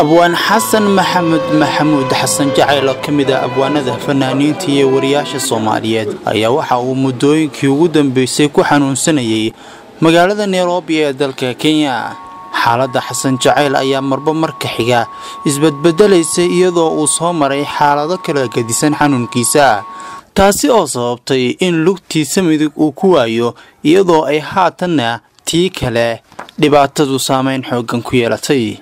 أبوان حسن محمود حسن جعيل كمدا أبوانada fanaaniinta iyo wariyaasha Soomaaliyeed ayaa waxa uu muddooyinkii ugu dambeysay ku xanuunsanayay magaalada Nairobi ee dalka Kenya. xaaladda Xasan Jacayl ayaa marba marka xiga isbedbedelaysa iyadoo uu soo maray xaalado kala gedisan xanuunkiisa, taasi oo sababtay in lugtiisa midig uu ku waayo iyadoo ay haatanna tii kale dhibaatadu saameyn xooggan ku yeelatay.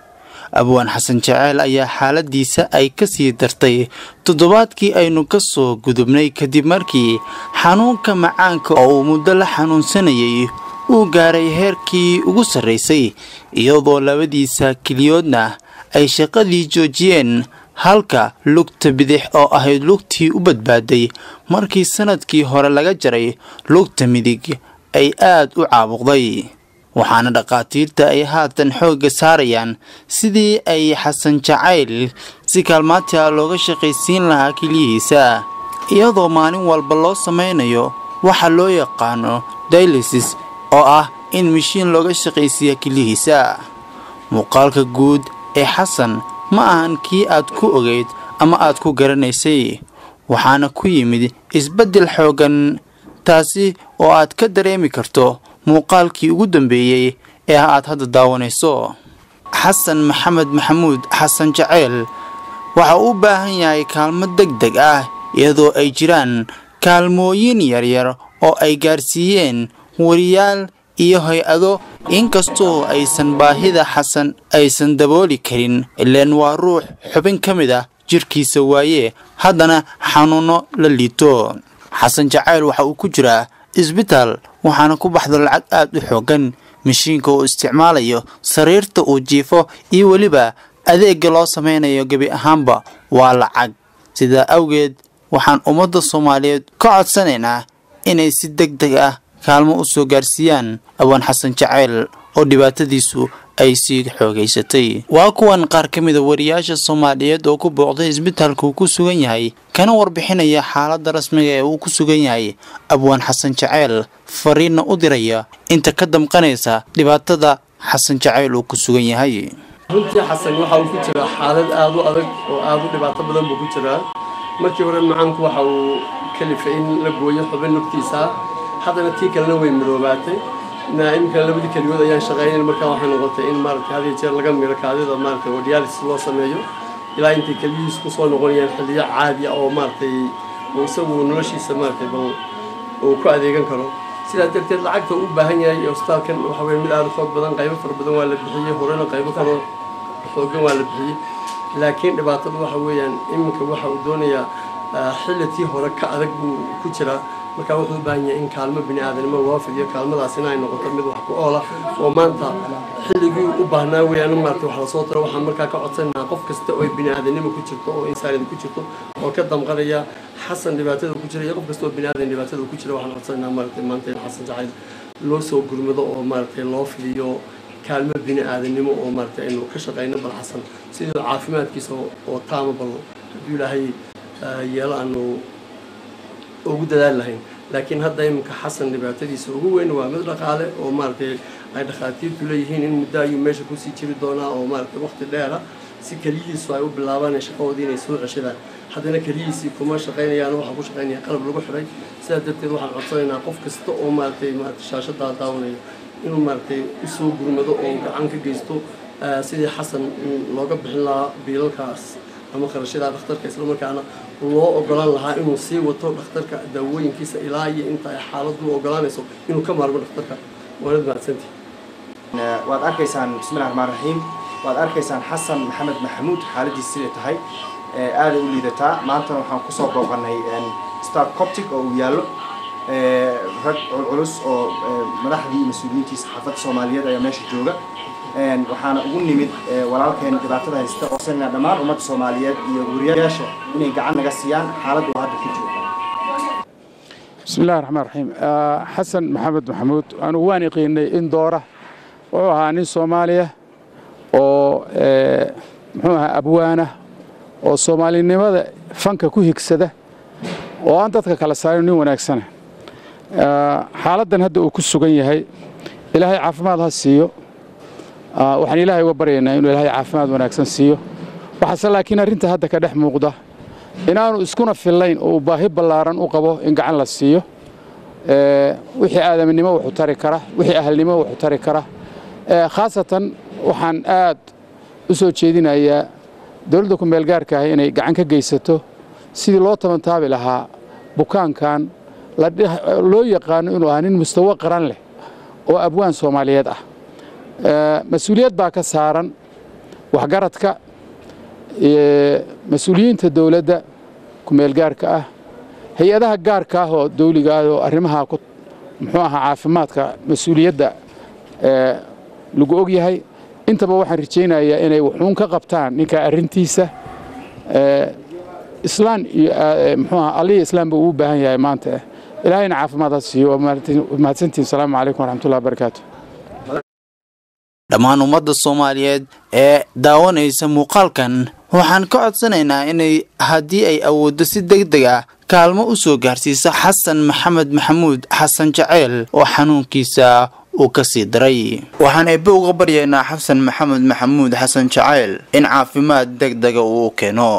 أبوان حسن جعيل ayaa xaaladiisa ay ka sii dartay toddobaadkii aynu ka soo gudubnay kadib markii xanuunka macaanka oo uu muddo la xanuunsanayay uu gaaray heerkii ugu sarreysay iyadoo labadiisa kiliyoodna ay shaqadii joojiyeen, halka lugta bidix oo ahayd lugtii u badbaaday markii sanadkii hore laga jaray lugta midig ay aad u caabuqday. waxaana dhaqaatiirta ay haatan xoogga saarayaan sidii ay Xasan Jacayl si kaalmaanta looga shaqaysiin lahaa kiliyihiisa, iyadoo maalin walba loo sameynayo waxa loo yaqaano dialysis oo ah in mishiin looga shaqaysiiyo kiliyihiisa. muuqaalka guud ee Xasan ma ahan kii aad ku ogeyd ama aad ku garanaysay, waxaana ku yimid isbeddel xooggan, taasi oo aad ka dareemi karto muuqaalkii ugu dambeeyay ee aad hadda daawanayso. Xasan maxamuud xasan Jacayl waxa uu u baahan yahay kaalmo degdeg ah, iyadoo ay jiraan kaalmooyin yaryar oo ay gaarsiiyeen wariyaal iyo hay-ado, inkastoo aysan baahida Xasan aysan dabooli karin, ileen waa ruux xubin ka mid ah jirkiisa waaye haddana xanuuno la liito. Xasan Jacayl waxa uu ku jiraa isbitaal, waxaana ku baxdo lacag aad u xooggan. mishiinka uu isticmaalayo, sariirta uu jiifo iyo weliba adeegga loo sameynayo gebi ahaanba waa lacag. sidaa awgeed waxaan ummadda Soomaaliyeed ka codsanaynaa inay si degdeg ah kaalmo u soo gaarsiiyaan Abwaan Xasan Jacayl oo dhibaatadiisu ay sii xoogaysatay. waa kuwan qaar ka mid ah wariyaasha Soomaaliyeed oo ku booqday isbitaalka uu ku sugan yahay, kana warbixinaya xaaladda rasmiga ee uu ku sugan yahay Abwaan Xasan Jacayl, fariina u diraya inta ka damqanaysa dhibaatada Xasan Jacayl uu ku sugan yahay. runtii Xasan waxa uu ku jiraa xaalad aad u adag oo aad u dhibaato badan buu ku jiraa. markii hore macaanku waxa uu kalifay in la gooyo xubin lugtiisa, haddana tii kalena way midoobaatay. imika labadii kaliyood ayaan shaqaynay, markaa waxay noqotay in maaragtay had iyo jeer laga miro kaadida maaragtay oo dialysis loo sameeyo ilaa intay kaliyihiis ku soo noqonayaan xilliyo caadi ah oo maaragtay isagu noloshiisa maaragtay bal uu ku adeegan karo. sidaa darteed lacagta uu u baahan yahay hospitaalkan waxa weeye mid aad u xoog badan, qaybo fara badan waa la bixiyey, horena qaybo kale xooggan waa la bixiyey. laakiin dhibaatadu waxa weeyaan iminka waxa uu doonayaa xillitii hore ka adag buu ku jiraa. marka wuxuu u baahan yahay in kaalmo bini'aadanimo loo fidiyo, kaalmadaasina ay noqoto mid wax ku oola oo maanta xilligii u baahnaa weeyaan maaragtay wax la soo taro. waxaan markaa ka codsanaynaa qof kasta oo bini'aadanimo ku jirto oo insaaniyad ku jirto oo ka damqanaya Xasan dhibaatada ku jira iyo qof kasta oo bini'aadan dhibaatada ku jira, waxaan codsanaynaa maaragtay maanta in Xasan Jacayl loo soo gurmado oo maaragtay loo fidiyo kaalmo bini'aadanimo oo maaragtay aynu ka shaqayno bal Xasan sidii caafimaadkiisa oo taama bal haddii Ilaahay yeelo aanu ugu dadaal lahayn. laakiin hadda iminka Xasan dhibaatadiisa ugu weyn waa mid dhaqaale oo maaragtay ay dhaqaatiirtu leeyihiin in muddo ayuu meesha ku sii jiri doonaa oo maaragtay waqti dheer ah si kaliyihiisu ay u bilaabaan shaqadoodii inay soo ceshadaan. haddana kaliyihiisii kuma shaqaynayaan, waxaa ku shaqaynaya qalab lagu xiray. sidaa darteed waxaan codsanaynaa qof kasta oo maaragtay shaashaddaa daawanaya inuu maaragtay u soo gurmado oo gacan ka geysto sidii Xasan looga bixin lahaa biilalkaas ama kharashada dhakhtarka, isla markaana loo ogolaan lahaa inuu sii wato dhakhtarka daawooyinkiisa ilaa iyo inta ay xaaladdu ogolaanayso inuu ka maarmo dhakhtarka. waanad mahadsantihi. waad arkaysaan bismillahi rahmaani rahiim, waad arkaysaan Xasan maxamuud xaaladiisa siday tahay aad u liidataa. maantana waxaan ku soo booqanay Star Coptic oo uu yaallo rag culus oo madaxdii iyo mas'uuliyiintiisa xaafadda Soomaaliyeed ayaa meesha jooga. waxaana ugu nimid walaalkeen dhibaatada haysta oo sanna dhammaan ummadda Soomaaliyeed iyo wariyaasha inay gacan naga siiyaan xaaladdu hadda ku jirto. bismillahi rahmaani rahiim. Xasan maxamuud anu waan yaqiinay in doora oo ahaa nin Soomaaliya oo muxuu ahaa abwaana oo Soomaalinimada fanka ku higsada oo aan dadka kala saarin, nin wanaagsan. xaaladdan hadda uu ku sugan yahay Ilaahay caafimaad ha siiyo. waxaan ilaahay uga baryaynaa inuu ilaahay caafimaad wanaagsan siiyo waxaase laakiin arrinta hadda ka dhex muuqda inaanu iskuna fillayn oo uu baahi ballaaran u qabo in gacan la siiyo wixii aadaminimo wuxuu tari kara wixii ahalnimo wuxuu tari kara khaasatan waxaan aad u soo jeedinayaa dawladda ku meel gaarka ah inay gacan ka geysato sidii loo tabantaabi lahaa bukaankan loo yaqaano inuu ahaa nin mustawa qaran leh oo abwaan Soomaaliyeed ah mas'uuliyad baa ka saaran waxgaradka mas'uuliyiinta dawladda ku meel gaarka ah hay'adaha gaarka ah oo dawliga ah oo arrimaha muxuu ahaa caafimaadka mas'uuliyadda lagu og yahay intaba waxaan rajaynayaa inay wuxuun ka qabtaan ninka arrintiisa islaan iyo muxuu ahaa aliya islaam buu u baahan yahay maanta ilaahayna caafimaad ha siiyo mahadsantiin salaamu calaykum waraxmatullahi wabarakaatu dhammaan ummadda Soomaaliyeed ee daawanaysa muuqaalkan waxaan ka codsanaynaa inay haddii ay awooddo si degdeg ah kaalmo u soo gaarsiiso Xasan Maxamed Maxamuud Xasan Jacayl oo xanuunkiisa uu ka sii daray waxaan eebbe uga baryaynaa Xasan Maxamed Maxamuud Xasan Jacayl in caafimaad degdeg ah uu keeno